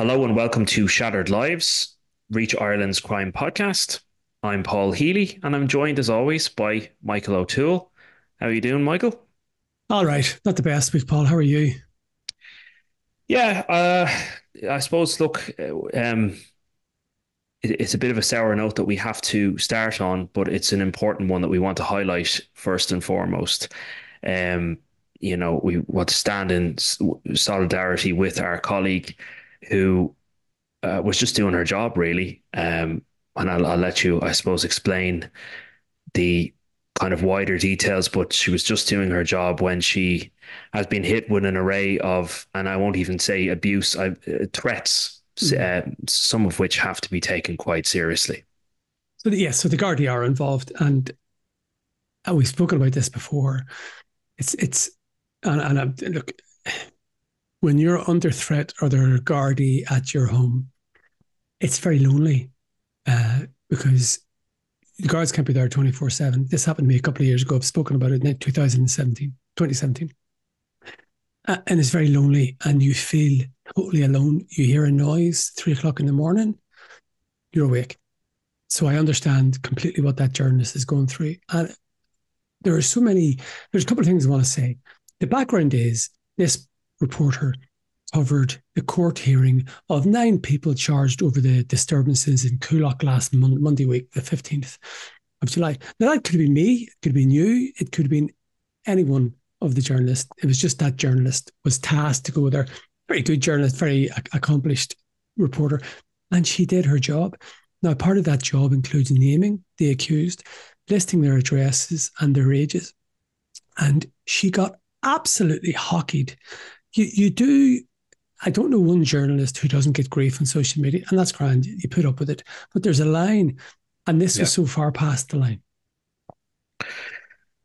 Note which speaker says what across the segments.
Speaker 1: Hello and welcome to Shattered Lives, Reach Ireland's crime podcast. I'm Paul Healy and I'm joined as always by Michael O'Toole. How are you doing, Michael?
Speaker 2: All right, not the best week, Paul. How are you?
Speaker 1: Yeah, I suppose, look, it's a bit of a sour note that we have to start on, but it's an important one that we want to highlight first and foremost. Um, we want to stand in solidarity with our colleague who was just doing her job, really. And I'll let you, I suppose, explain the kind of wider details, but she was just doing her job when she has been hit with an array of, and I won't even say abuse, threats,
Speaker 2: Mm.
Speaker 1: some of which have to be taken quite seriously.
Speaker 2: So the Gardaí are involved, and we've spoken about this before. It's look, when you're under threat or there are Gardaí at your home, it's very lonely because the guards can't be there 24/7. This happened to me a couple of years ago. I've spoken about it in 2017. And it's very lonely, and you feel totally alone. You hear a noise 3 o'clock in the morning, you're awake. So I understand completely what that journalist is going through. And there's a couple of things I want to say. The background is this reporter covered the court hearing of 9 people charged over the disturbances in Coolock last Monday week, the 15th of July. Now, that could have been me, it could have been you, it could have been any one of the journalists. It was just that journalist was tasked to go there. Very good journalist, very accomplished reporter. And she did her job. Now, part of that job includes naming the accused, listing their addresses and their ages. And she got absolutely hockeyed. You do, I don't know one journalist who doesn't get grief on social media, and that's grand. You put up with it. But there's a line, and this
Speaker 1: Yeah.
Speaker 2: was so far past the line.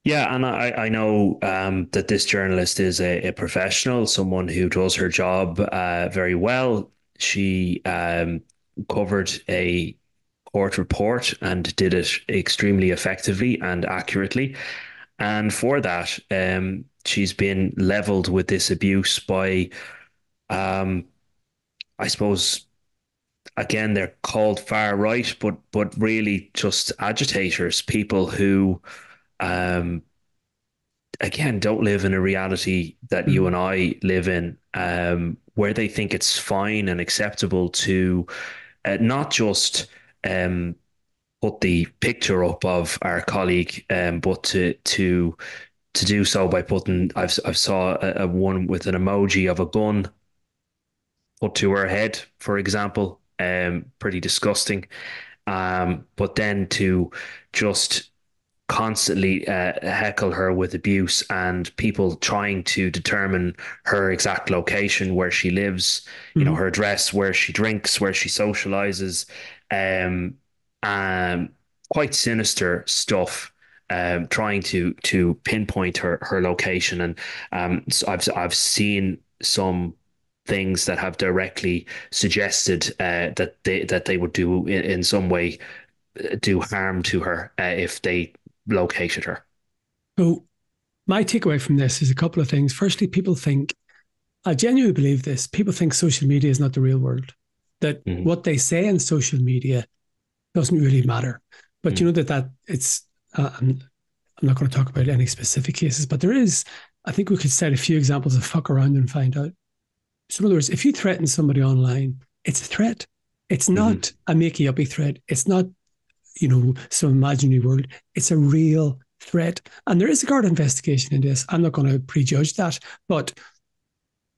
Speaker 1: Yeah, and I know that this journalist is a professional, someone who does her job very well. She covered a court report and did it extremely effectively and accurately. And for that, she's been leveled with this abuse by, um, I suppose, again, they're called far right, but really just agitators, people who um, again, don't live in a reality that you and
Speaker 2: Mm.
Speaker 1: I live in, where they think it's fine and acceptable to not just um, put the picture up of our colleague, but to do so by putting I've saw a one with an emoji of a gun put to her head, for example, pretty disgusting. But then to just constantly heckle her with abuse and people trying to determine her exact location, where she lives,
Speaker 2: Mm-hmm.
Speaker 1: her address, where she drinks, where she socializes, um, um, quite sinister stuff. Trying to pinpoint her location, and so I've seen some things that have directly suggested that they would do in some way do harm to her if they located her.
Speaker 2: So my takeaway from this is a couple of things. Firstly, I genuinely believe this, people think social media is not the real world, that
Speaker 1: Mm-hmm.
Speaker 2: what they say in social media doesn't really matter. But you know that I'm not going to talk about any specific cases, but there is, I think we could cite a few examples of fuck around and find out. So in other words, if you threaten somebody online, it's a threat. It's
Speaker 1: Mm-hmm.
Speaker 2: not a makey uppy threat. It's not, some imaginary world. It's a real threat. And there is a guard investigation in this. I'm not going to prejudge that, but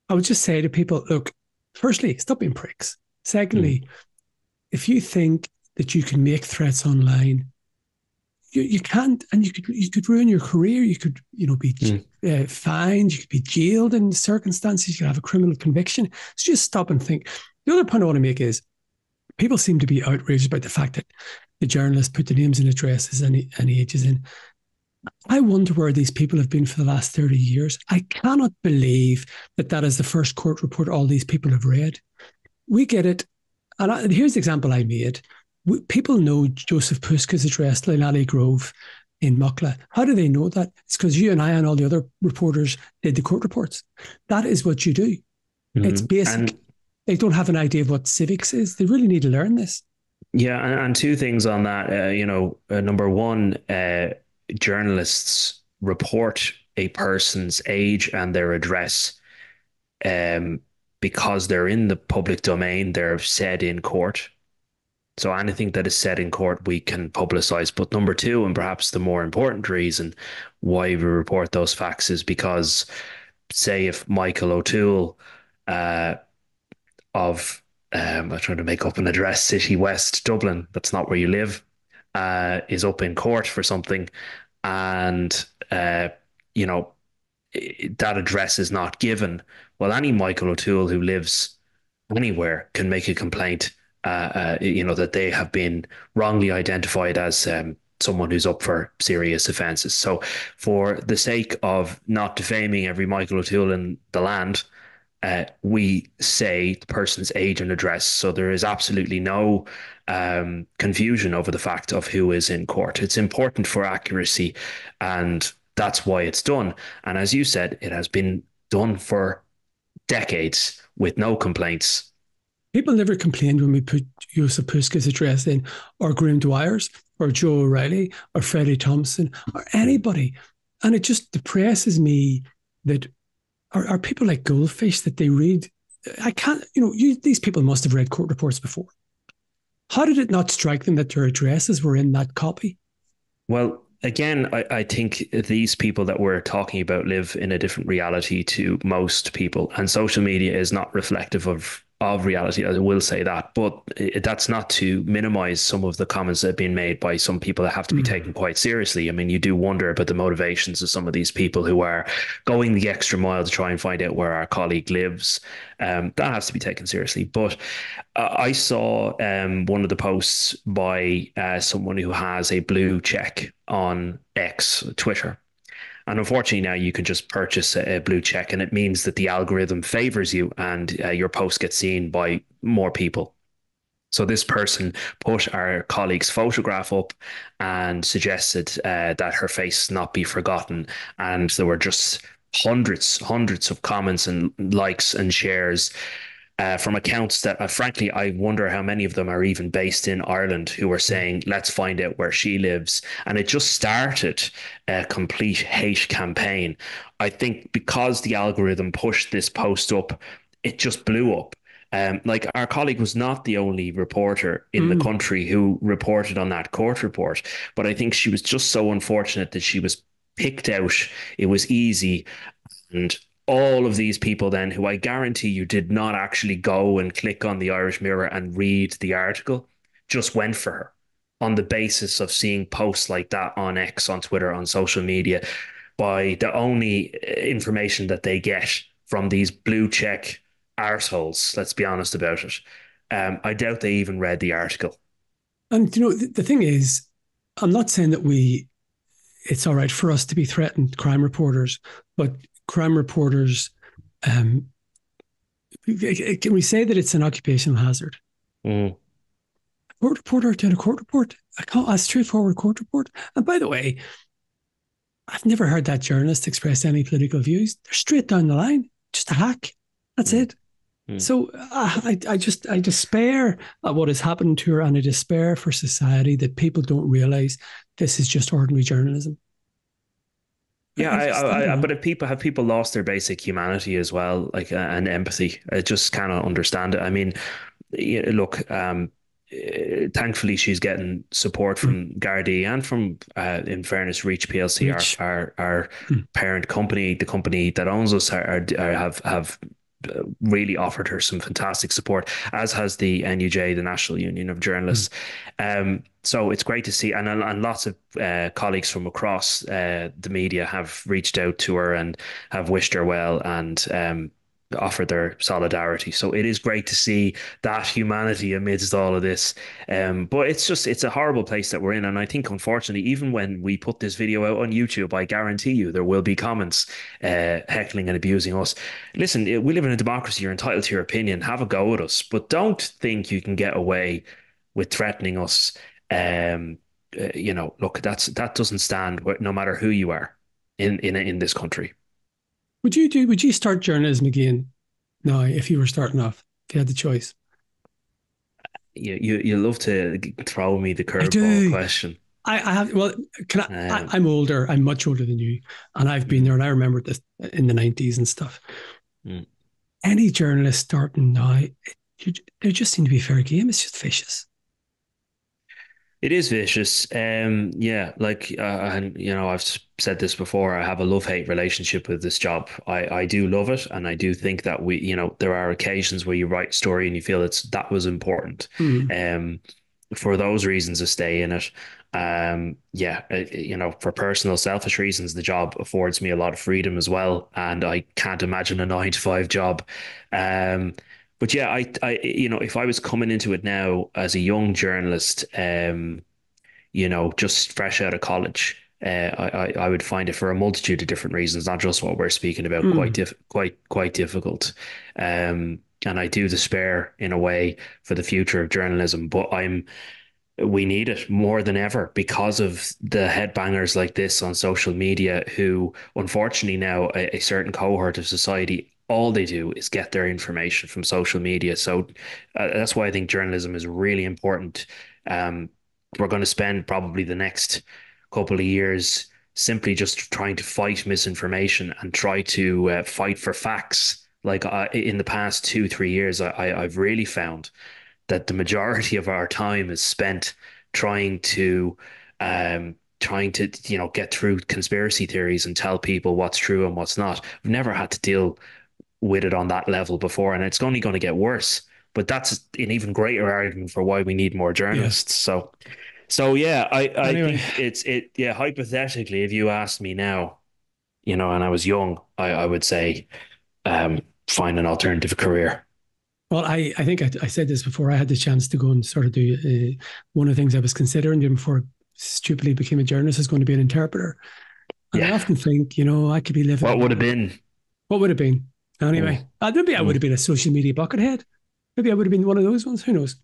Speaker 2: I would just say to people, look, firstly, stop being pricks.
Speaker 1: Mm-hmm.
Speaker 2: Secondly, if you think that you can make threats online, you can't, and you could ruin your career. You could, be fined. You could be jailed in circumstances. You could have a criminal conviction. So just stop and think. The other point I want to make is people seem to be outraged about the fact that the journalist put the names and addresses and ages in. I wonder where these people have been for the last 30 years. I cannot believe that is the first court report all these people have read. We get it. And here's the example I made. People know Joseph Puska's address, Llanelly Grove in Muckla. How do they know that? It's because you and I and all the other reporters did the court reports. That is what you do. It's
Speaker 1: Mm-hmm. And
Speaker 2: basic. They don't have an idea of what civics is. They really need to learn this.
Speaker 1: Yeah, and two things on that. Number one, journalists report a person's age and their address, um, because they're in the public domain. They're said in court. So anything that is said in court, we can publicize. But number two, and perhaps the more important reason why we report those facts is because, say, if Michael O'Toole, uh, of I'm trying to make up an address, City West, Dublin, that's not where you live, is up in court for something, and you know that address is not given. Well, any Michael O'Toole who lives anywhere can make a complaint. That they have been wrongly identified as someone who's up for serious offences. So, for the sake of not defaming every Michael O'Toole in the land, we say the person's age and address. So there is absolutely no confusion over the fact of who is in court. It's important for accuracy, and that's why it's done. And as you said, it has been done for decades with no complaints.
Speaker 2: People never complained when we put Joseph Puska's address in, or Graham Dwyer's, or Joe O'Reilly, or Freddie Thompson, or anybody. And it just depresses me that are people like goldfish that they read. I can't, these people must have read court reports before. How did it not strike them that their addresses were in that copy?
Speaker 1: Well, again, I think these people that we're talking about live in a different reality to most people, and social media is not reflective of reality. I will say that, but that's not to minimize some of the comments that have been made by some people that have to be taken quite seriously. I mean, you do wonder about the motivations of some of these people who are going the extra mile to try and find out where our colleague lives. That has to be taken seriously. But I saw one of the posts by someone who has a blue check on X, Twitter. And unfortunately, now you can just purchase a blue check, and it means that the algorithm favors you, and your post gets seen by more people. So this person put our colleague's photograph up and suggested that her face not be forgotten. And there were just hundreds of comments and likes and shares from accounts that, frankly, I wonder how many of them are even based in Ireland, who are saying, let's find out where she lives. And it just started a complete hate campaign. I think because the algorithm pushed this post up, it just blew up. Like, our colleague was not the only reporter in the country who reported on that court report, but I think she was just so unfortunate that she was picked out. It was easy. And all of these people then, who I guarantee you did not actually go and click on the Irish Mirror and read the article, just went for her on the basis of seeing posts like that on X, on Twitter, on social media, by the only information that they get from these blue check arseholes. Let's be honest about it. I doubt they even read the article.
Speaker 2: And the thing is, I'm not saying that it's all right for us to be threatened, crime reporters, but crime reporters, can we say that it's an occupational hazard? A court reporter doing a court report, a straightforward court report. And by the way, I've never heard that journalist express any political views. They're straight down the line, just a hack. That's it. So I despair at what has happened to her, and I despair for society that people don't realize this is just ordinary journalism.
Speaker 1: Yeah, but if people lost their basic humanity as well, like, and empathy, I just cannot understand it. I mean, look, thankfully she's getting support from Gardaí and from, in fairness, Reach PLC, our parent company, the company that owns us, have really offered her some fantastic support, as has the NUJ, the National Union of Journalists. So it's great to see, and lots of colleagues from across the media have reached out to her and have wished her well, and offered their solidarity. So it is great to see that humanity amidst all of this. But it's a horrible place that we're in. And I think, unfortunately, even when we put this video out on YouTube, I guarantee you there will be comments heckling and abusing us. Listen, we live in a democracy. You're entitled to your opinion. Have a go at us. But don't think you can get away with threatening us. Look, that doesn't stand no matter who you are in this country.
Speaker 2: Would you start journalism again now if you were starting off? if you had the choice?
Speaker 1: You love to throw me the
Speaker 2: I
Speaker 1: curveball
Speaker 2: do.
Speaker 1: question.
Speaker 2: I have, well,
Speaker 1: Um,
Speaker 2: I'm older. I'm much older than you. And I've been
Speaker 1: mm,
Speaker 2: there and I remember this in the 90s and stuff.
Speaker 1: mm.
Speaker 2: Any journalist starting now, they just seem to be fair game. It's just vicious.
Speaker 1: It is vicious. Yeah, like, and I've said this before. I have a love-hate relationship with this job. I do love it, and I do think that there are occasions where you write a story and you feel that was important.
Speaker 2: Mm,
Speaker 1: Um, for those reasons, to stay in it. Yeah, for personal, selfish reasons, the job affords me a lot of freedom as well, and I can't imagine a 9 to 5 job. Um, but yeah, if I was coming into it now as a young journalist, just fresh out of college, I would find it for a multitude of different reasons, not just what we're speaking about,
Speaker 2: mm,
Speaker 1: quite difficult. And I do despair in a way for the future of journalism, but we need it more than ever because of the headbangers like this on social media who, unfortunately, now a certain cohort of society, all they do is get their information from social media. So that's why I think journalism is really important. Um, we're going to spend probably the next couple of years simply just trying to fight misinformation and try to fight for facts. Like in the past 2, 3 years, I've really found that the majority of our time is spent trying to get through conspiracy theories and tell people what's true and what's not. We've never had to deal with it on that level before, and it's only going to get worse. But that's an even greater argument for why we need more
Speaker 2: yes.
Speaker 1: journalists. So yeah, I
Speaker 2: Anyway,
Speaker 1: think yeah, hypothetically, if you asked me now, and I was young, I would say find an alternative career.
Speaker 2: well, I think I said this before. I had the chance to go and sort of do one of the things I was considering doing before I stupidly became a journalist is going to be an interpreter. And I
Speaker 1: Yeah.
Speaker 2: often think, I could be
Speaker 1: What would have
Speaker 2: living.
Speaker 1: been?
Speaker 2: What would have been?
Speaker 1: Mm,
Speaker 2: Anyway, maybe I would have
Speaker 1: mm.
Speaker 2: been a social media buckethead. Maybe I would have been one of those ones. Who knows?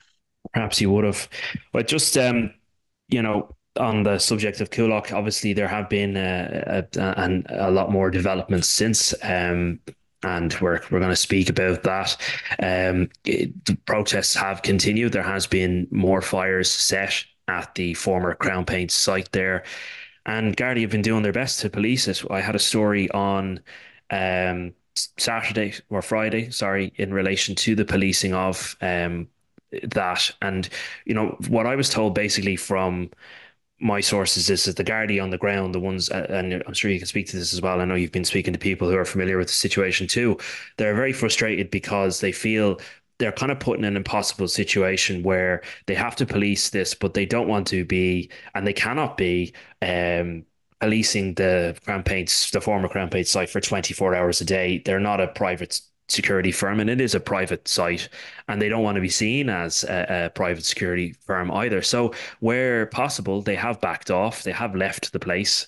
Speaker 1: Perhaps you would have. But just on the subject of Coolock, obviously there have been a lot more developments since, and we're going to speak about that. The protests have continued. There has been more fires set at the former Crown Paints site there, and Gardaí have been doing their best to police it. I had a story on Saturday or Friday, sorry, in relation to the policing of that. And what I was told basically from my sources is the Gardaí on the ground, the ones, and I'm sure you can speak to this as well. I know you've been speaking to people who are familiar with the situation too. They're very frustrated because they feel they're kind of put in an impossible situation where they have to police this, but they don't want to be, and they cannot be, policing the former Crown Paints site for 24 hours a day. They're not a private security firm, and it is a private site, and they don't want to be seen as a private security firm either. So where possible, they have backed off, they have left the place.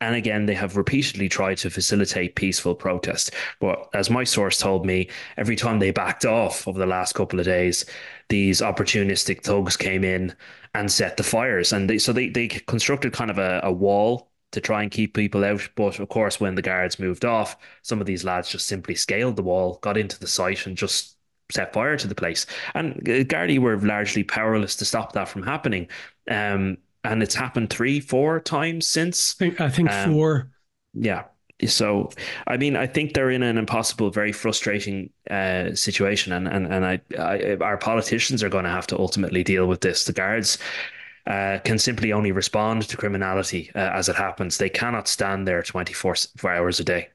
Speaker 1: And again, they have repeatedly tried to facilitate peaceful protest. But as my source told me, every time they backed off over the last couple of days, these opportunistic thugs came in and set the fires. And they constructed kind of a wall to try and keep people out. But of course, when the guards moved off, some of these lads just simply scaled the wall, got into the site, and just set fire to the place. And Gardaí were largely powerless to stop that from happening. And it's happened 3, 4 times since.
Speaker 2: I think
Speaker 1: Um,
Speaker 2: four.
Speaker 1: yeah. So, I mean, I think they're in an impossible, very frustrating situation, and our politicians are going to have to ultimately deal with this. The guards can simply only respond to criminality as it happens. They cannot stand there 24 hours a day.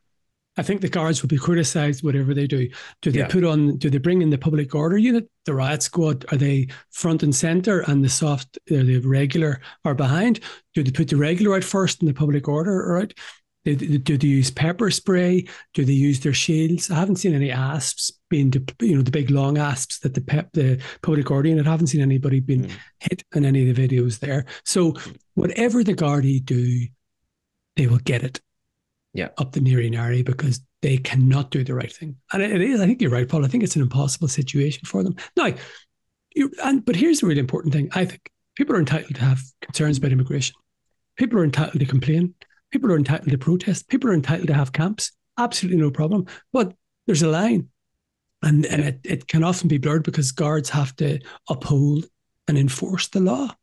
Speaker 2: I think the guards will be criticised whatever they do.
Speaker 1: Yeah.
Speaker 2: Do they bring in the public order unit, the riot squad? Are they front and centre and the regular are behind? Do they put the regular out first and the public order out? Do they use pepper spray? Do they use their shields? I haven't seen any asps being, the big long asps that the public order unit. I haven't seen anybody being
Speaker 1: Mm.
Speaker 2: hit in any of the videos there. So whatever the Gardaí do, they will get it
Speaker 1: Yeah.
Speaker 2: up the neary nary because they cannot do the right thing. And it is, I think you're right, Paul. I think it's an impossible situation for them. Now, but here's the really important thing. I think people are entitled to have concerns about immigration. People are entitled to complain. People are entitled to protest. People are entitled to have camps. Absolutely no problem. But there's a line. And
Speaker 1: Yeah.
Speaker 2: it can often be blurred because guards have to uphold and enforce the law.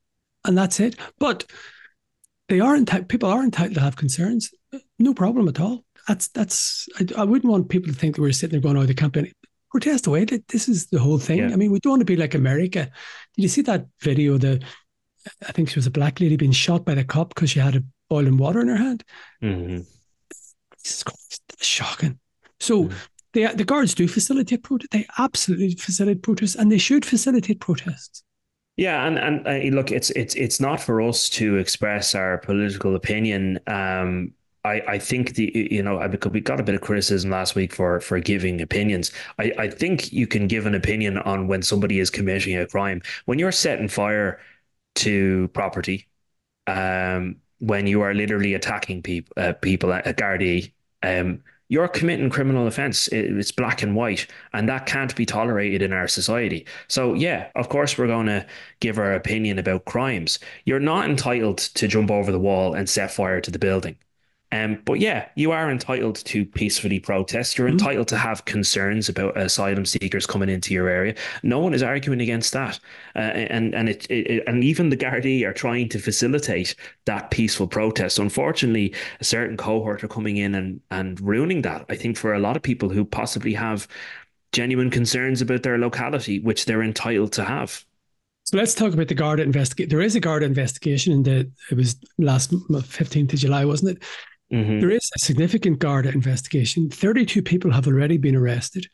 Speaker 2: And that's it. But people are entitled to have concerns. No problem at all. I wouldn't want people to think that we're sitting there going, oh, they can't be protest away. This is the whole thing.
Speaker 1: Yeah.
Speaker 2: I mean, we don't want to be like America. Did you see that video? I think she was a black lady being shot by the cop because she had a boiling water in her hand.
Speaker 1: Hmm.
Speaker 2: Jesus Christ, that's shocking. So
Speaker 1: Hmm.
Speaker 2: the guards do facilitate protests. They absolutely facilitate protests, and they should facilitate protests.
Speaker 1: Yeah, and look, it's not for us to express our political opinion. I think we got a bit of criticism last week for giving opinions. I think you can give an opinion on when somebody is committing a crime. When you're setting fire to property, when you are literally attacking people at Gardaí, you're committing criminal offence. It's black and white, and that can't be tolerated in our society. So, yeah, of course, we're going to give our opinion about crimes. You're not entitled to jump over the wall and set fire to the building. But yeah, you are entitled to peacefully protest. You're
Speaker 2: Mm-hmm.
Speaker 1: entitled to have concerns about asylum seekers coming into your area. No one is arguing against that, and even the Gardaí are trying to facilitate that peaceful protest. Unfortunately, a certain cohort are coming in and ruining that. I think for a lot of people who possibly have genuine concerns about their locality, which they're entitled to have.
Speaker 2: So let's talk about the Garda investigation. There is a Garda investigation it was last 15th of July, wasn't it? There
Speaker 1: Hmm.
Speaker 2: is a significant Garda investigation. 32 people have already been arrested.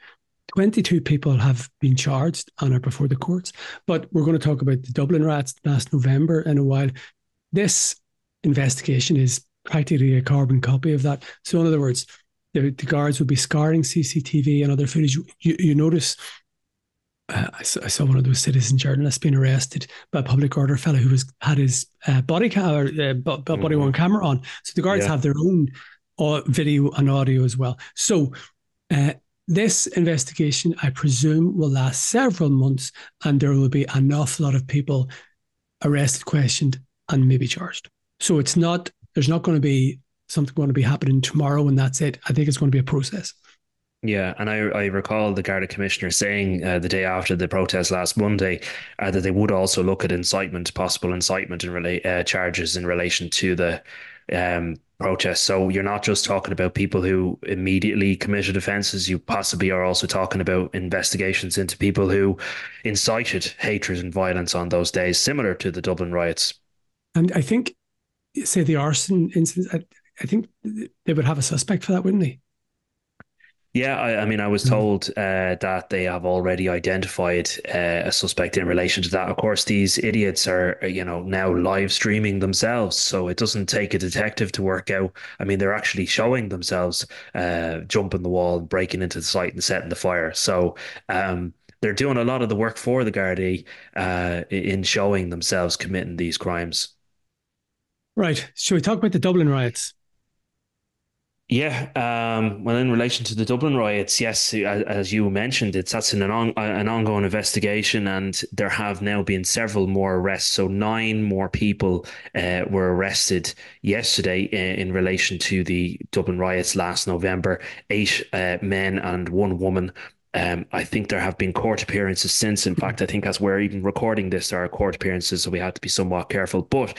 Speaker 2: 22 people have been charged and are before the courts. But we're going to talk about the Dublin riots last November in a while. This investigation is practically a carbon copy of that. So, in other words, the guards will be scouring CCTV and other footage. You notice I saw one of those citizen journalists being arrested by a public order fellow who had his body
Speaker 1: Hmm.
Speaker 2: worn camera on. So the guards
Speaker 1: Yeah.
Speaker 2: have their own video and audio as well. So uh, this investigation, I presume, will last several months, and there will be an awful lot of people arrested, questioned, and maybe charged. So it's not. There's not going to be something going to be happening tomorrow, and that's it. I think it's going to be a process.
Speaker 1: Yeah, and I recall the Garda commissioner saying the day after the protest last Monday that they would also look at incitement, possible incitement and charges in relation to the protest. So you're not just talking about people who immediately committed offences. You possibly are also talking about investigations into people who incited hatred and violence on those days, similar to the Dublin riots.
Speaker 2: And I think, say the arson incident, I think they would have a suspect for that, wouldn't they?
Speaker 1: Yeah, I mean, I was
Speaker 2: Mm.
Speaker 1: told that they have already identified a suspect in relation to that. Of course, these idiots are, now live streaming themselves, so it doesn't take a detective to work out. I mean, they're actually showing themselves jumping the wall, breaking into the site, and setting the fire. So they're doing a lot of the work for the Gardaí in showing themselves committing these crimes.
Speaker 2: Right. Shall we talk about the Dublin riots?
Speaker 1: Yeah, well, in relation to the Dublin riots, yes, as you mentioned, that's an ongoing investigation, and there have now been several more arrests. So nine more people were arrested yesterday in relation to the Dublin riots last November. Eight men and one woman. I think there have been court appearances since. In fact, I think as we're even recording this, there are court appearances, so we have to be somewhat careful. But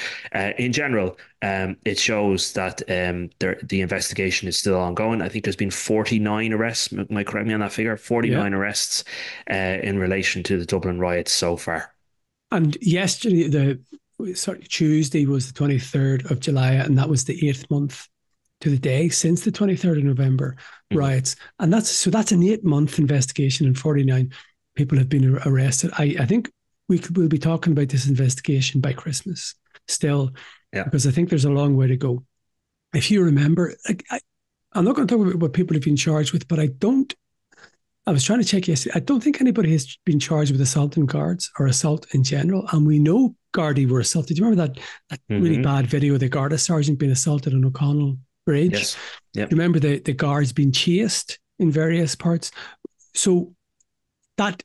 Speaker 1: in general, it shows that the investigation is still ongoing. I think there's been 49 arrests. Might correct me on that figure.
Speaker 2: Yeah.
Speaker 1: 49 arrests in relation to the Dublin riots so far.
Speaker 2: And yesterday, Tuesday was the 23rd of July, and that was the eighth month to the day since the 23rd of November
Speaker 1: Mhm.
Speaker 2: riots. And that's an 8 month investigation, and 49 people have been arrested. I think we'll be talking about this investigation by Christmas still,
Speaker 1: Yeah.
Speaker 2: because I think there's a long way to go. If you remember, I'm not going to talk about what people have been charged with, but I was trying to check yesterday. I don't think anybody has been charged with assaulting guards or assault in general. And we know Gardaí were assaulted. Do you remember that really
Speaker 1: Hmm.
Speaker 2: bad video of the Garda sergeant being assaulted on O'Connell Bridge?
Speaker 1: Yes.
Speaker 2: Do
Speaker 1: Yep.
Speaker 2: you remember the guards being chased in various parts? So that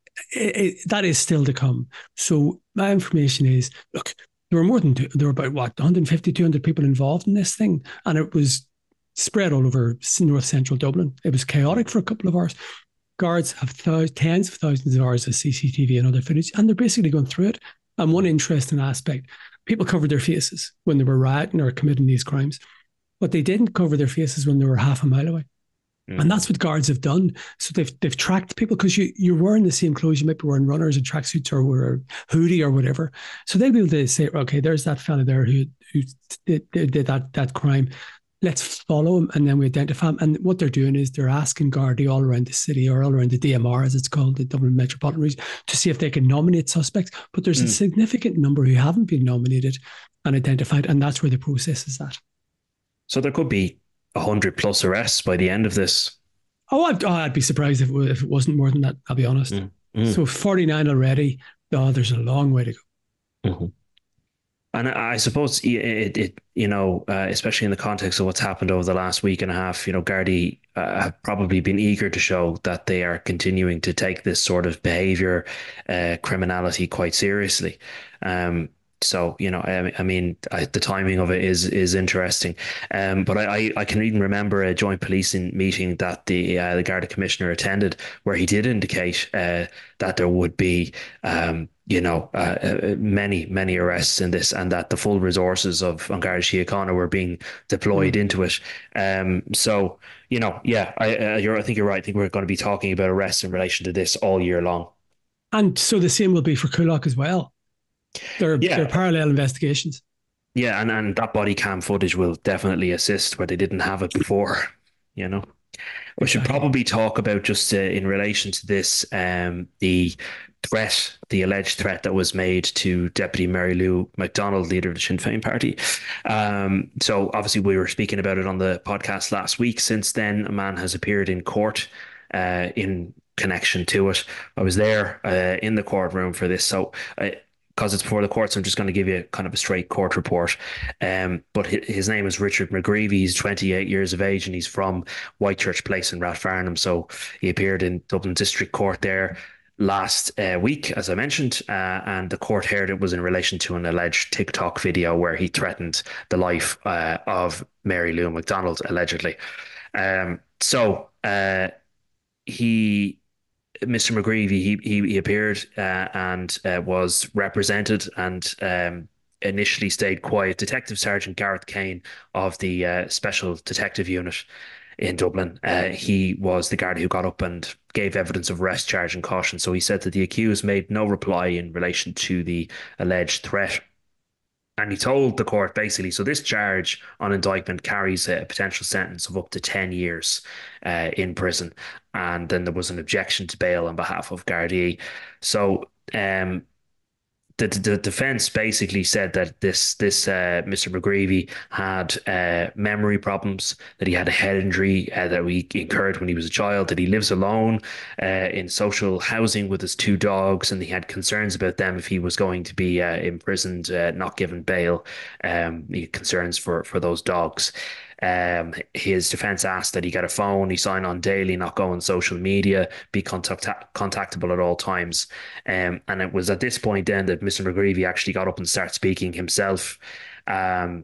Speaker 2: that is still to come. So my information is, look, there were about what 150, 200 people involved in this thing, and it was spread all over north central Dublin. It was chaotic for a couple of hours. guards have tens of thousands of hours of CCTV and other footage, and they're basically going through it. And one interesting aspect, people covered their faces when they were rioting or committing these crimes, but they didn't cover their faces when they were half a mile away. And
Speaker 1: Mm.
Speaker 2: that's what guards have done. So they've tracked people because you're wearing the same clothes. You might be wearing runners and tracksuits or a hoodie or whatever. So they'll be able to say, okay, there's that fella there who did that crime. Let's follow him, and then we identify him. And what they're doing is they're asking Gardaí all around the city, or all around the DMR, as it's called, the Dublin Metropolitan Region, to see if they can nominate suspects. But there's a
Speaker 1: Mm.
Speaker 2: significant number who haven't been nominated and identified, and that's where the process is at.
Speaker 1: So there could be 100 plus arrests by the end of this.
Speaker 2: I'd be surprised if it wasn't more than that, I'll be honest.
Speaker 1: Mm. Mm.
Speaker 2: So 49 already. Oh, there's a long way to go.
Speaker 1: Mhm. And I suppose especially in the context of what's happened over the last week and a half, Gardaí have probably been eager to show that they are continuing to take this sort of behavior, criminality quite seriously. So, the timing of it is interesting. But I can even remember a joint policing meeting that the Garda commissioner attended, where he did indicate that there would be many arrests in this, and that the full resources of An Garda Síochána were being deployed
Speaker 2: Mm.
Speaker 1: into it. So, yeah, I think you're right. I think we're going to be talking about arrests in relation to this all year long.
Speaker 2: And so the same will be for Coolock as well. They're
Speaker 1: Yeah,
Speaker 2: parallel investigations.
Speaker 1: yeah, and that body cam footage will definitely assist where they didn't have it before, you know. We should
Speaker 2: Exactly.
Speaker 1: probably talk about just in relation to this, the alleged threat that was made to Deputy Mary Lou McDonald, leader of the Sinn Féin party. So obviously we were speaking about it on the podcast last week. Since then, a man has appeared in court in connection to it. I was there in the courtroom for this, so. Because it's before the courts, I'm just going to give you kind of a straight court report. But his name is Richard McGreevy. He's 28 years of age, and he's from Whitechurch Place in Rathfarnham. So he appeared in Dublin District Court there last week, as I mentioned, and the court heard it was in relation to an alleged TikTok video where he threatened the life of Mary Lou McDonald, allegedly. He Mr. McGreevy, he appeared and was represented and initially stayed quiet. Detective Sergeant Gareth Kane of the Special Detective Unit in Dublin, he was the guard who got up and gave evidence of arrest, charge, and caution. So he said that the accused made no reply in relation to the alleged threat. And he told the court basically, so this charge on indictment carries a potential sentence of up to 10 years in prison. And then there was an objection to bail on behalf of Gardaí. So the defense basically said that this Mr. McGreevy had memory problems, that he had a head injury that he incurred when he was a child, that he lives alone in social housing with his two dogs, and he had concerns about them if he was going to be imprisoned, not given bail. He had concerns for those dogs. His defense asked that he get a phone, he sign on daily, not go on social media, be contactable at all times. And it was at this point then that Mr. McGreevy actually got up and started speaking himself. And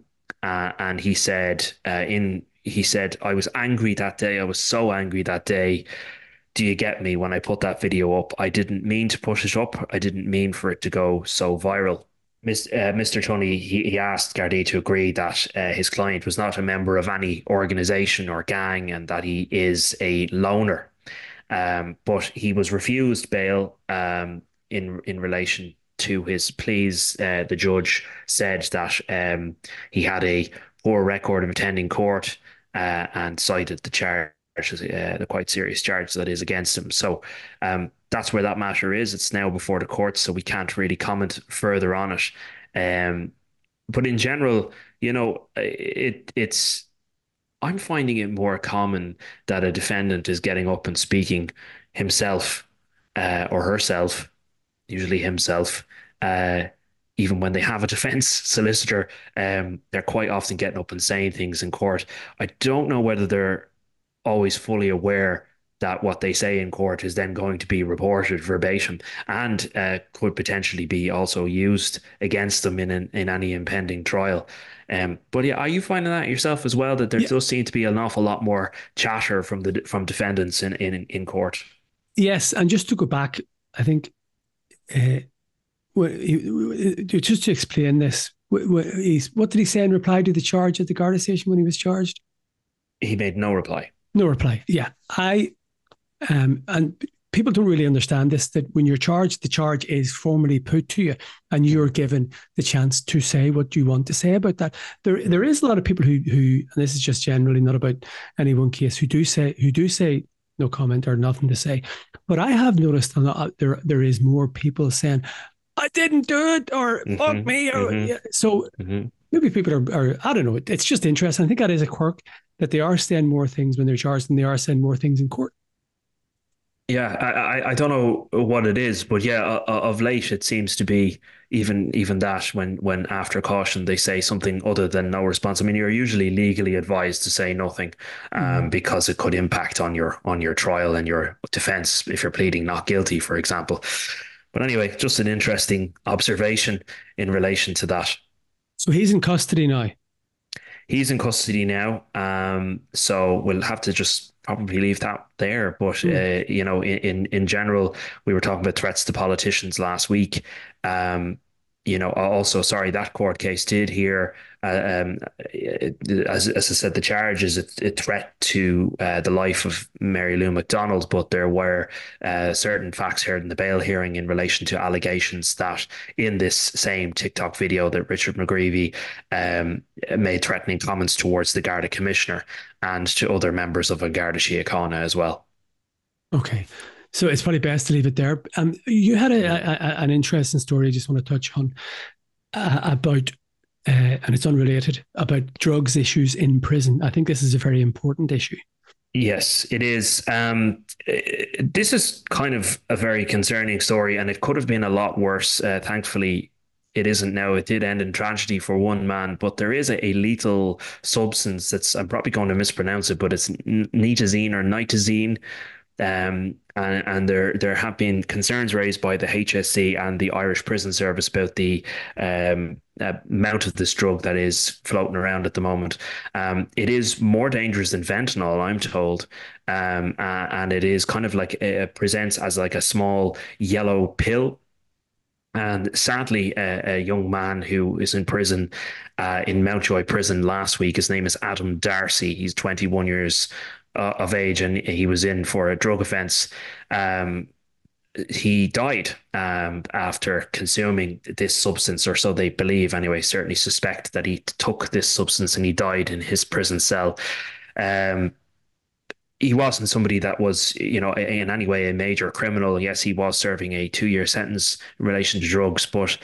Speaker 1: he said, I was angry that day. I was so angry that day. Do you get me when I put that video up? I didn't mean to put it up. I didn't mean for it to go so viral. Mr. Tunney, he asked Gardaí to agree that his client was not a member of any organization or gang and that he is a loner. But he was refused bail in relation to his pleas. The judge said that he had a poor record of attending court and cited the charge, the quite serious charge that is against him. So that's where that matter is. It's now before the courts, so we can't really comment further on it. Um, but in general, it's I'm finding it more common that a defendant is getting up and speaking himself or herself, usually himself, uh, even when they have a defense solicitor, they're quite often getting up and saying things in court. I don't know whether they're always fully aware that what they say in court is then going to be reported verbatim and could potentially be also used against them in any impending trial. But yeah, are you finding that yourself as well, that there
Speaker 2: Yeah,
Speaker 1: does seem to be an awful lot more chatter from defendants in court?
Speaker 2: Yes, and just to go back, I think uh, just to explain this, what did he say in reply to the charge at the Garda station when he was charged?
Speaker 1: He made no reply.
Speaker 2: No reply. Yeah, and people don't really understand this, that when you're charged, the charge is formally put to you and you're
Speaker 1: Mhm.
Speaker 2: given the chance to say what you want to say about that. There is a lot of people who, and this is just generally not about any one case, who do say no comment or nothing to say. But I have noticed there is more people saying, I didn't do it, or fuck
Speaker 1: Hmm.
Speaker 2: me, or
Speaker 1: Hmm.
Speaker 2: yeah. So
Speaker 1: Hmm.
Speaker 2: maybe people are, I don't know, it's just interesting. I think that is a quirk, that they are saying more things when they're charged than they are saying more things in court.
Speaker 1: Yeah, I don't know what it is, but yeah, of late it seems to be even that when after caution they say something other than no response. I mean, you're usually legally advised to say nothing,
Speaker 2: Mm.
Speaker 1: because it could impact on your trial and your defense if you're pleading not guilty, for example. But anyway, just an interesting observation in relation to that.
Speaker 2: So he's in custody now.
Speaker 1: He's in custody now, so we'll have to just probably leave that there. But
Speaker 2: Mm.
Speaker 1: in general, we were talking about threats to politicians last week. Um, also, sorry, that court case did hear, as I said, the charge is a threat to the life of Mary Lou McDonald, but there were certain facts heard in the bail hearing in relation to allegations that in this same TikTok video that Richard McGreevy um, made threatening comments towards the Garda commissioner and to other members of a Garda Síochána as well.
Speaker 2: Okay. So it's probably best to leave it there. You had
Speaker 1: Mhm.
Speaker 2: an interesting story I just want to touch on about, and it's unrelated, about drugs issues in prison. I think this is a very important issue.
Speaker 1: Yes, it is. This is kind of a very concerning story, and it could have been a lot worse. Thankfully, it isn't now. It did end in tragedy for one man, but there is a lethal substance that's, I'm probably going to mispronounce it, but it's nitazene or nitazene. And there have been concerns raised by the HSC and the Irish Prison Service about the amount of this drug that is floating around at the moment. It is more dangerous than fentanyl, I'm told, and it is kind of like it presents as like a small yellow pill. And sadly, a young man who is in prison, in Mountjoy Prison last week, his name is Adam Darcy. He's 21 years of age, and he was in for a drug offence. Um, he died after consuming this substance, or so they believe anyway. Certainly suspect that he took this substance and he died in his prison cell. Um, he wasn't somebody that was, in any way a major criminal. Yes, he was serving a 2 year sentence in relation to drugs, but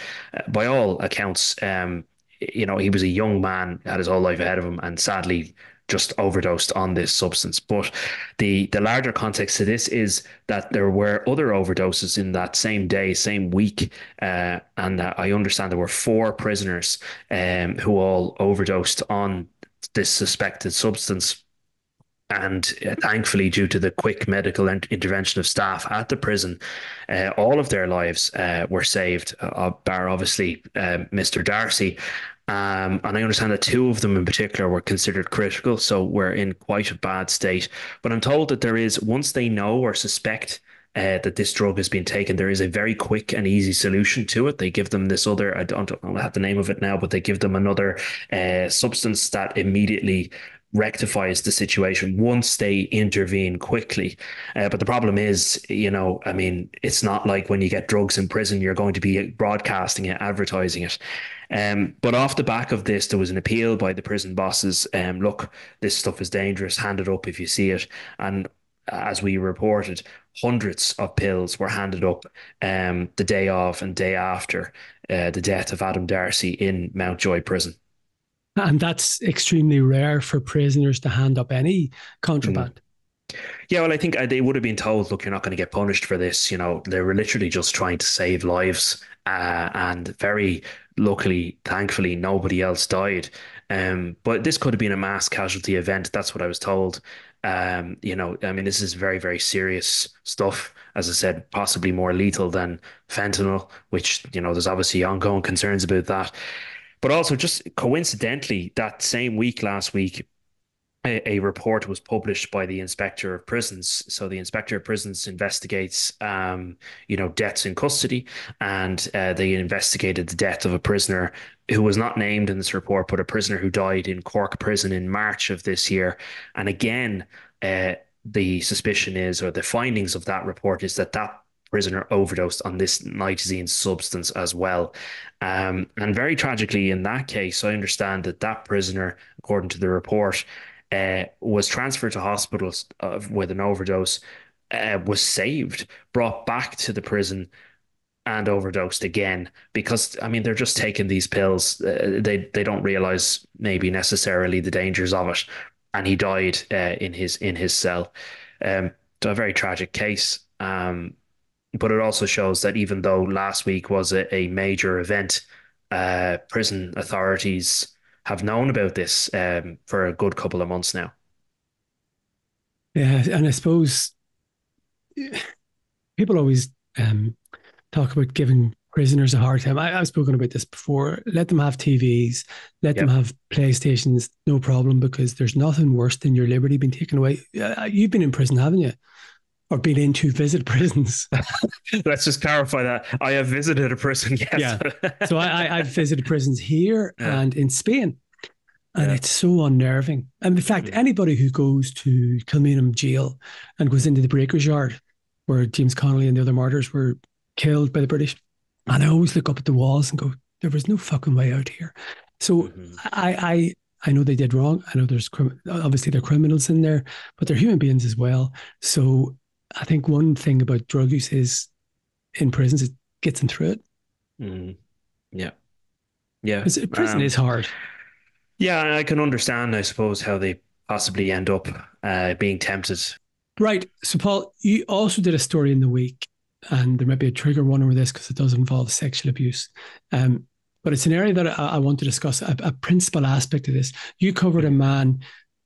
Speaker 1: by all accounts, he was a young man, had his whole life ahead of him, and sadly just overdosed on this substance. But the larger context to this is that there were other overdoses in that same day, same week, and I understand there were four prisoners who all overdosed on this suspected substance. And thankfully, due to the quick medical intervention of staff at the prison, all of their lives were saved, bar obviously Mr. Darcy. And I understand that two of them in particular were considered critical, so we're in quite a bad state. But I'm told that there is, once they know or suspect that this drug has been taken, there is a very quick and easy solution to it. They give them this other, I don't have the name of it now, but they give them another substance that immediately rectifies the situation once they intervene quickly. But the problem is, I mean, it's not like when you get drugs in prison, you're going to be broadcasting it, advertising it. But off the back of this, there was an appeal by the prison bosses. Look, this stuff is dangerous. Hand it up if you see it. And as we reported, hundreds of pills were handed up the day of and day after the death of Adam Darcy in Mountjoy Prison.
Speaker 2: And that's extremely rare for prisoners to hand up any
Speaker 1: Mm.
Speaker 2: contraband.
Speaker 1: Yeah, well, I think they would have been told, look, you're not going to get punished for this. They were literally just trying to save lives. And very luckily, thankfully, nobody else died. But this could have been a mass casualty event. That's what I was told. I mean, this is very, very serious stuff. As I said, possibly more lethal than fentanyl, which, there's obviously ongoing concerns about that. But also, just coincidentally, that same week last week, a report was published by the inspector of prisons. So the inspector of prisons investigates, deaths in custody, and they investigated the death of a prisoner who was not named in this report, but a prisoner who died in Cork prison in March of this year. And again, uh, the suspicion is, or the findings of that report is that that prisoner overdosed on this nitazene substance as well. And very tragically, in that case, I understand that that prisoner, according to the report, was transferred to hospitals with an overdose, was saved, brought back to the prison, and overdosed again. Because I mean, they're just taking these pills. They don't realize maybe necessarily the dangers of it, and he died in his cell. So a very tragic case. But it also shows that even though last week was a major event, prison authorities have known about this for a good couple of months now.
Speaker 2: Yeah, and I suppose people always talk about giving prisoners a hard time. I've spoken about this before. Let them have TVs, let them
Speaker 1: Yep.
Speaker 2: have PlayStations, no problem, because there's nothing worse than your liberty being taken away. You've been in prison, haven't you? Or been in to visit prisons.
Speaker 1: Let's just clarify that. I have visited a prison, yes.
Speaker 2: Yeah. So I've visited prisons here
Speaker 1: Yeah,
Speaker 2: and in Spain, and
Speaker 1: yeah.
Speaker 2: it's so unnerving. And in fact,
Speaker 1: Mm,
Speaker 2: anybody who goes to Kilmainham jail and goes into the Breakers Yard, where James Connolly and the other martyrs were killed by the British, and I
Speaker 1: mhm,
Speaker 2: always look up at the walls and go, there was no fucking way out here. So
Speaker 1: mhm.
Speaker 2: I know they did wrong. I know obviously there are criminals in there, but they're human beings as well. So I think one thing about drug use is in prisons, it gets them through it,
Speaker 1: Mhm. Yeah, yeah.
Speaker 2: because prison is hard.
Speaker 1: Yeah, I can understand, I suppose, how they possibly end up being tempted.
Speaker 2: Right. So, Paul, you also did a story in the week, and there might be a trigger one over this because it does involve sexual abuse. Um, but it's an area that I want to discuss, a principal aspect of this. You covered a
Speaker 1: Mhm.
Speaker 2: man,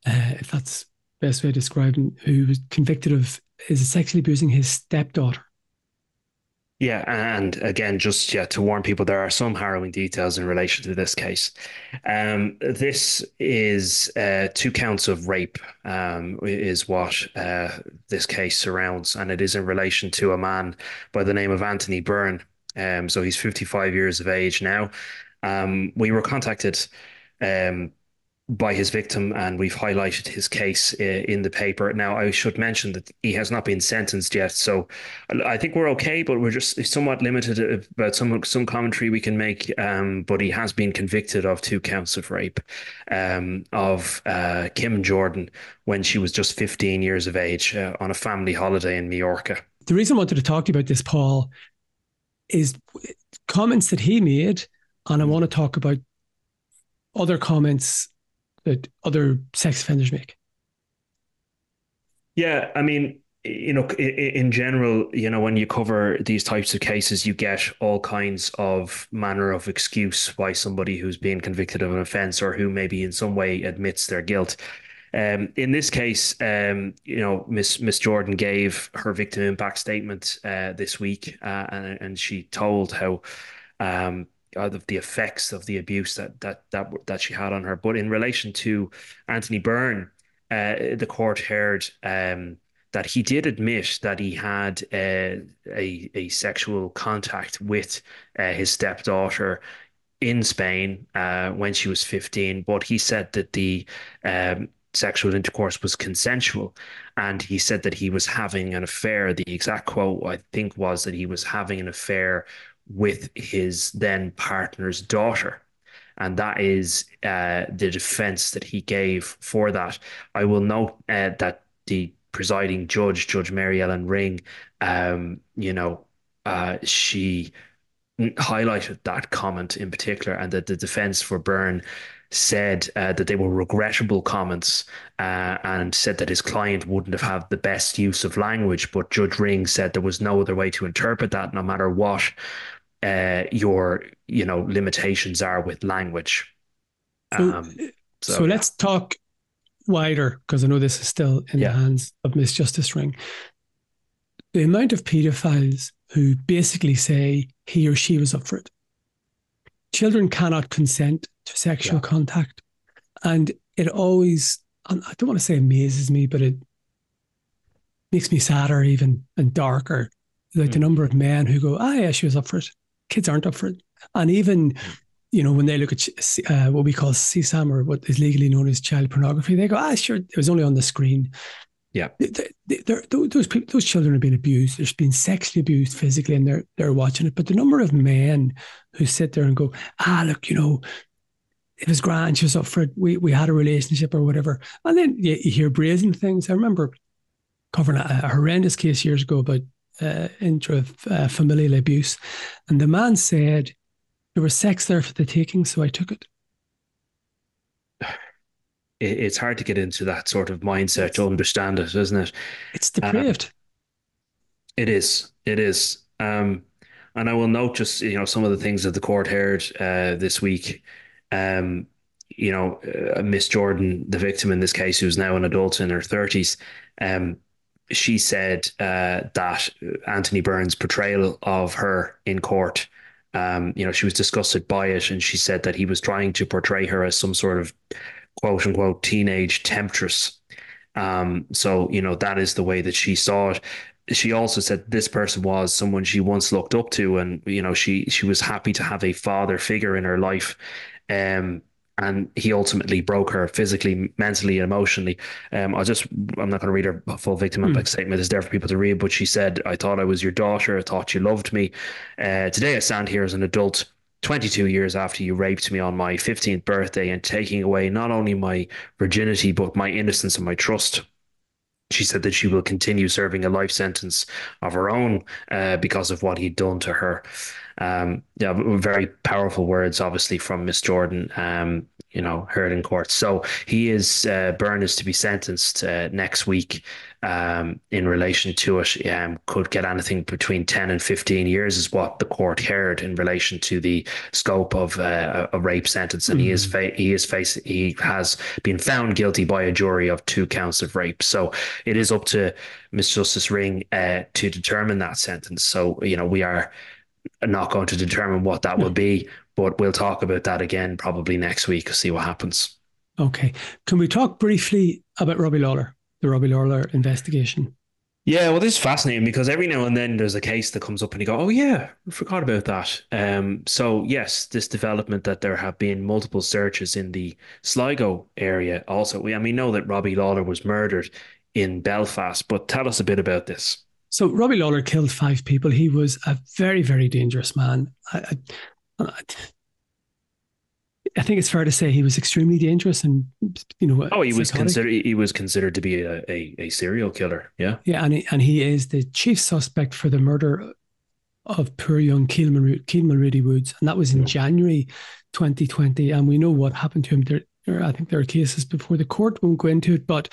Speaker 2: if that's the best way to describe him, who was convicted of is sexually abusing his stepdaughter.
Speaker 1: Yeah, and again, just to warn people, there are some harrowing details in relation to this case. This is 2 counts of rape, is what this case surrounds, and it is in relation to a man by the name of Anthony Byrne. So he's 55 years of age now. We were contacted um, by his victim, and we've highlighted his case in the paper. Now, I should mention that he has not been sentenced yet, so I think we're okay, but we're just somewhat limited about some commentary we can make. But he has been convicted of 2 counts of rape of Kim Jordan when she was just 15 years of age on a family holiday in Majorca.
Speaker 2: The reason I wanted to talk to you about this, Paul, is comments that he made, and I want to talk about other comments that other sex offenders make.
Speaker 1: Yeah, I mean, in general, when you cover these types of cases, you get all kinds of manner of excuse why somebody who's been convicted of an offense or who maybe in some way admits their guilt. In this case, Miss Jordan gave her victim impact statement this week, and she told how of the effects of the abuse that she had on her. But in relation to Anthony Byrne, the court heard that he did admit that he had a sexual contact with his stepdaughter in Spain when she was 15, but he said that the sexual intercourse was consensual. And he said that he was having an affair. The exact quote, I think, was that he was having an affair with his then partner's daughter. And that is the defense that he gave for that. I will note that the presiding judge, Judge Mary Ellen Ring, she highlighted that comment in particular, and that the defense for Byrne said that they were regrettable comments, and said that his client wouldn't have had the best use of language. But Judge Ring said there was no other way to interpret that, no matter what your limitations are with language.
Speaker 2: So,
Speaker 1: Um, so
Speaker 2: so
Speaker 1: yeah,
Speaker 2: let's talk wider, because I know this is still in the
Speaker 1: yeah,
Speaker 2: hands of Miss Justice Ring. The amount of paedophiles who basically say he or she was up for it. Children cannot consent to sexual
Speaker 1: yeah.
Speaker 2: contact. And it always and I don't want to say amazes me, but it makes me sadder even and darker. Like the
Speaker 1: Mm.
Speaker 2: number of men who go, "Ah, yeah, she was up for it." Kids aren't up for it, and even when they look at what we call CSAM, or what is legally known as child pornography, they go, "Ah, sure, it was only on the screen."
Speaker 1: Yeah.
Speaker 2: Those children are being abused. They're being sexually abused physically, and they're watching it. But the number of men who sit there and go, "Ah, look, it was grand. She was up for it. We had a relationship or whatever," and then you hear brazen things. I remember covering a horrendous case years ago about intrafamilial abuse, and the man said there was sex there for the taking, so I took it.
Speaker 1: It's hard to get into that sort of mindset to
Speaker 2: It's
Speaker 1: understand it, isn't it?
Speaker 2: it's
Speaker 1: Um,
Speaker 2: depraved.
Speaker 1: it is. It is. And I will note just, some of the things that the court heard this week. Um, Miss Jordan, the victim in this case, who's now an adult in her 30s, um, she said that Anthony Byrne's portrayal of her in court, she was disgusted by it, and she said that he was trying to portray her as some sort of quote unquote teenage temptress. So, that is the way that she saw it. She also said this person was someone she once looked up to, and she was happy to have a father figure in her life. Um, and he ultimately broke her physically, mentally, and emotionally. I'm not going to read her full victim impact
Speaker 2: Hmm.
Speaker 1: statement. It's there for people to read, but she said, "I thought I was your daughter. I thought you loved me. Today I stand here as an adult, 22 years after you raped me on my 15th birthday and taking away not only my virginity, but my innocence and my trust." She said that she will continue serving a life sentence of her own because of what he'd done to her. Yeah, very powerful words, obviously, from Miss Jordan. Heard in court. So Byrne is to be sentenced next week. In relation to it, could get anything between 10 and 15 years, is what the court heard in relation to the scope of a rape sentence. And
Speaker 2: Hmm.
Speaker 1: he has been found guilty by a jury of 2 counts of rape. So it is up to Miss Justice Ring to determine that sentence. So, we are not going to determine what that will
Speaker 2: No.
Speaker 1: be, but we'll talk about that again probably next week, see what happens.
Speaker 2: Okay. Can we talk briefly about Robbie Lawler, the Robbie Lawler investigation?
Speaker 1: Yeah, well, this is fascinating because every now and then there's a case that comes up and you go, "Oh yeah, I forgot about that." So yes, this development that there have been multiple searches in the Sligo area. Also, we know that Robbie Lawler was murdered in Belfast, but tell us a bit about this.
Speaker 2: So Robbie Lawler killed 5 people. He was a very, very dangerous man. I think it's fair to say he was extremely dangerous and
Speaker 1: Oh,
Speaker 2: psychotic.
Speaker 1: he was considered to be a serial killer. Yeah.
Speaker 2: Yeah, and he is the chief suspect for the murder of poor young Keelan Mulready Woods, and that was in
Speaker 1: Mm.
Speaker 2: January 2020. And we know what happened to him. I think there are cases before the court. Won't go into it, but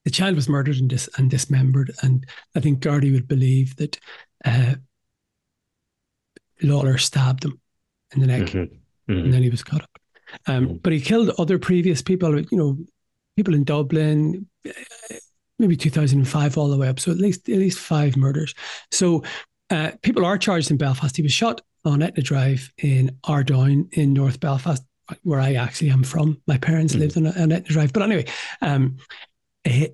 Speaker 2: the child was murdered and dismembered. And I think Gardaí would believe that uh, Lawler stabbed him in the neck,
Speaker 1: Hmm.
Speaker 2: and
Speaker 1: Hmm.
Speaker 2: then he was cut up. But he killed other previous people. People in Dublin, maybe 2005 all the way up. So at least 5 murders. So people are charged in Belfast. He was shot on Etna Drive in Ardoyne in North Belfast, where I actually am from. My parents
Speaker 1: Hmm.
Speaker 2: lived on Etna Drive. But anyway, eh,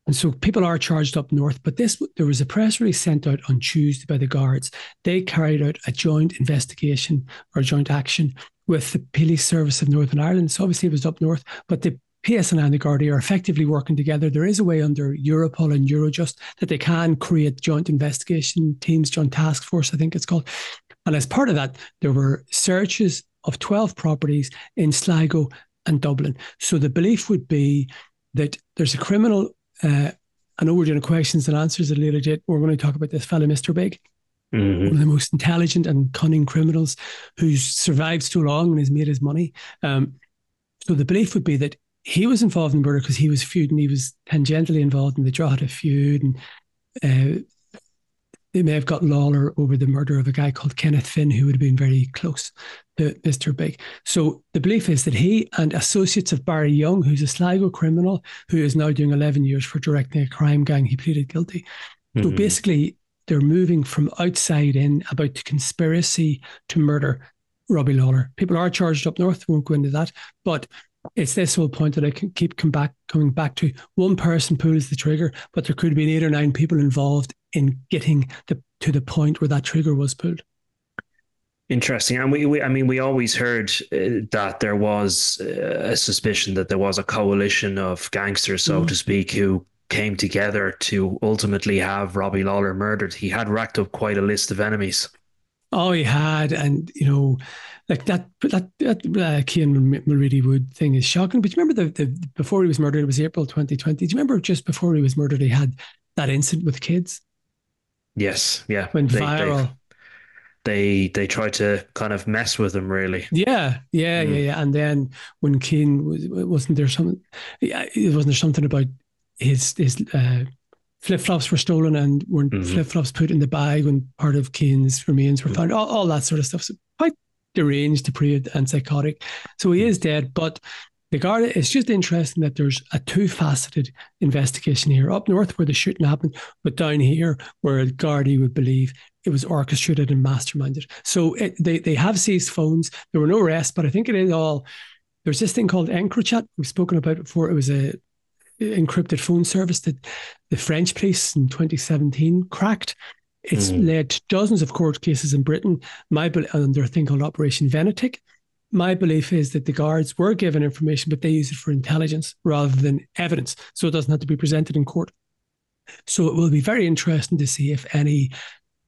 Speaker 2: and so people are charged up north. But there was a press release sent out on Tuesday by the guards. They carried out a joint investigation or joint action with the Police Service of Northern Ireland. So obviously it was up north, but the PSN and the Gardaí are effectively working together. There is a way under Europol and Eurojust that they can create joint investigation teams, joint task force, I think it's called. And as part of that, there were searches of 12 properties in Sligo and Dublin. So the belief would be that there's a criminal. I know we're doing questions and answers at a later date. We're going to talk about this fellow, Mr. Big, one of
Speaker 1: Hmm.
Speaker 2: the most intelligent and cunning criminals who's survived so long and has made his money. So the belief would be that he was involved in murder because he was feuding. He was tangentially involved in the Drogheda feud, and uh, they may have got Lawler over the murder of a guy called Kenneth Finn, who would have been very close to Mr. Big. So the belief is that he and associates of Barry Young, who's a Sligo criminal who is now doing 11 years for directing a crime gang, he pleaded guilty. So
Speaker 1: Hmm.
Speaker 2: basically, they're moving from outside in about the conspiracy to murder Robbie Lawler. People are charged up north, won't go into that. But It's this whole point that I can keep coming back to. One person pulls the trigger, but there could have been 8 or 9 people involved in getting to the point where that trigger was pulled.
Speaker 1: Interesting. And I mean, we always heard that there was a suspicion that there was a coalition of gangsters, so to
Speaker 2: Mm.
Speaker 1: speak, who came together to ultimately have Robbie Lawler murdered. He had racked up quite a list of enemies.
Speaker 2: Oh, he had, and like that Cian Mulready Wood thing is shocking. But you remember the before he was murdered, it was April 2020. Do you remember just before he was murdered, he had that incident with kids,
Speaker 1: Yes, yeah.
Speaker 2: went
Speaker 1: They they
Speaker 2: viral.
Speaker 1: they tried to kind of mess with him, really.
Speaker 2: Yeah, yeah, yeah,
Speaker 1: Mm,
Speaker 2: yeah. And then when Keane wasn't there some, yeah, wasn't there something about his flip flops were stolen and weren't
Speaker 1: mhm,
Speaker 2: flip flops put in the bag when part of Keane's remains were found? All that sort of stuff. So quite deranged, depraved, and psychotic. So he
Speaker 1: mm.
Speaker 2: is dead, but the Garda, it's just interesting that there's a two-faceted investigation here. Up north where the shooting happened, but down here where Gardaí would believe it was orchestrated and masterminded. So they have seized phones. There were no arrests, but I think it is all. There's this thing called EncroChat. We've spoken about it before. It was a encrypted phone service that the French police in 2017 cracked. It's
Speaker 1: Mm.
Speaker 2: led to dozens of court cases in Britain. Under a thing called Operation Venetic. My belief is that the guards were given information, but they use it for intelligence rather than evidence. So it doesn't have to be presented in court. So it will be very interesting to see if any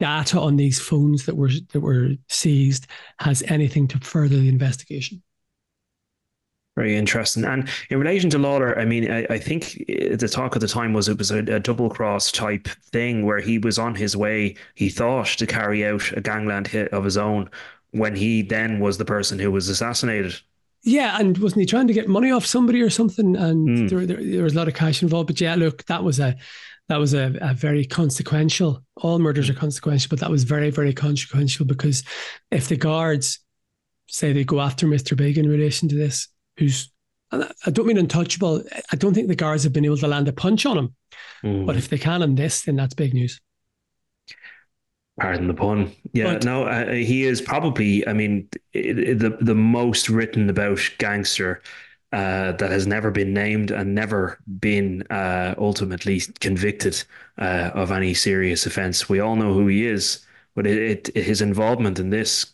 Speaker 2: data on these phones that were seized has anything to further the investigation.
Speaker 1: Very interesting. And in relation to Lawler, I mean, I think the talk at the time was it was a double cross type thing where he was on his way, he thought, to carry out a gangland hit of his own when he then was the person who was assassinated.
Speaker 2: Yeah, and wasn't he trying to get money off somebody or something? And
Speaker 1: Mm,
Speaker 2: there was a lot of cash involved. But yeah, look, that was a very consequential. All murders are
Speaker 1: mm,
Speaker 2: consequential, but that was very, very consequential because if the guards say they go after Mr. Big in relation to this, who's I don't mean untouchable. I don't think the guards have been able to land a punch on him. But
Speaker 1: mm.
Speaker 2: if they can on this, then that's big news.
Speaker 1: Pardon the pun. Yeah,
Speaker 2: But
Speaker 1: no, he is probably, I mean, the most written about gangster that has never been named and never been ultimately convicted of any serious offense. We all know who he is, but his involvement in this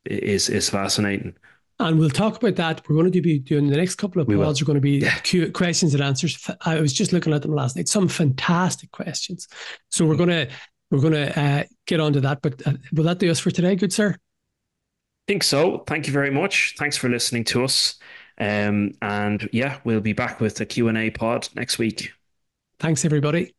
Speaker 1: is fascinating.
Speaker 2: and we'll talk about that. We're going to be doing the next couple of
Speaker 1: We will.
Speaker 2: pods are going to be
Speaker 1: Yeah.
Speaker 2: questions and answers. I was just looking at them last night. Some fantastic questions. So we're gonna get onto that. But will that do us for today, good sir?
Speaker 1: Think so. Thank you very much. Thanks for listening to us. And yeah, we'll be back with the Q&A pod next week.
Speaker 2: Thanks, everybody.